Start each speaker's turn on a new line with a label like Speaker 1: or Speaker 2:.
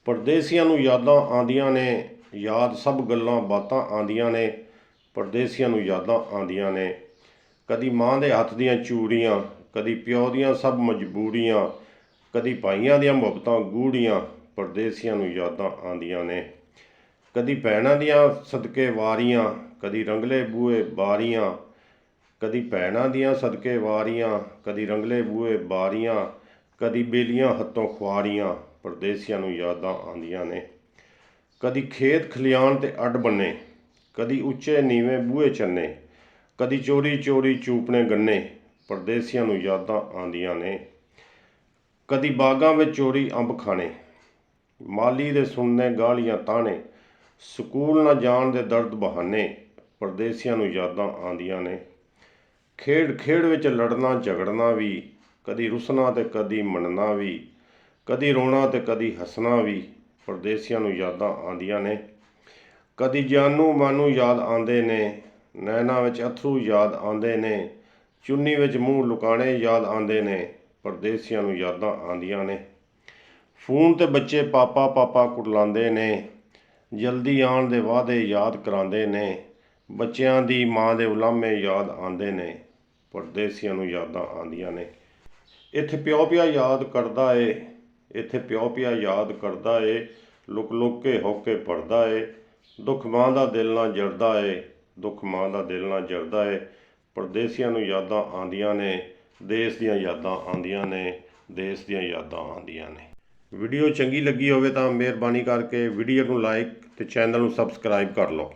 Speaker 1: परदेसियां नूं यादां आंदियां ने, याद सब गल्लां बातां आंदियां ने। परदेसियां नूं यादां आंदियां ने। कदी मां दे हत्थ दियां चूड़ियां, कदी प्यो दियां सब मजबूरियां, कदी भाइयां दियां मुहब्बतां गूढ़ियां। परदेसियां नूं यादां आंदियां ने। कदी भैणां दियां सदके वारियां, कदी रंगले बूहे बारियां, कदी भैणां दियां सदके वारियां, कदी रंगले बूहे बारियां, कदी बेलियां हत्थों खुआरियां। परदेसियां नूं यादां आंदियां ने। कदी खेत खलियाण ते अड्ड बन्ने, कदी उच्चे नीवें बूहे चन्ने, कदी चोरी चोरी चूपने गन्ने। परदेसियां नूं यादां आंदियां ने। कदी बागां विच चोरी अंब खाने, माली दे सुनने गालियां ताने, स्कूल न जाण दे दर्द बहाने। परदेसियां नूं यादां आंदियां ने। खेड खेड विच लड़ना झगड़ना भी, कदी रुसना ते कदी मनना भी, कदी रोना ते कदी हसना भी। परदेसियां नूं यादां आंदियां ने। कदी जानू मानू याद आंदे ने, नैना विच अथरू याद आंदे ने, चुन्नी विच मूँह लुकाने याद आंदे ने। परदेसियां नूं यादां आंदियां ने। फोन ते बच्चे पापा पापा कुटलांदे ने, जल्दी आण दे वादे याद करांदे ने, बच्चियां दी मां दे उलामे याद आंदे ने। परदेसियां नूं यादां आंदियां ने। इत्थे प्यो पिया याद करदा ए, इत्थे प्यो पिया याद करदा ए, लुक लुक के होके पढ़दा ए। दुख मां दा दिल ना जरदा ए, दुख मां दा दिल ना जरदा ए। परदेसियां नूं यादां आंदियां ने। देश दियां यादां आंदियां ने, देश दियां यादां आंदियां ने। वीडियो चंगी लगी होवे तां मेहरबानी करके वीडियो नूं लाइक ते चैनल नूं सबसक्राइब कर लो।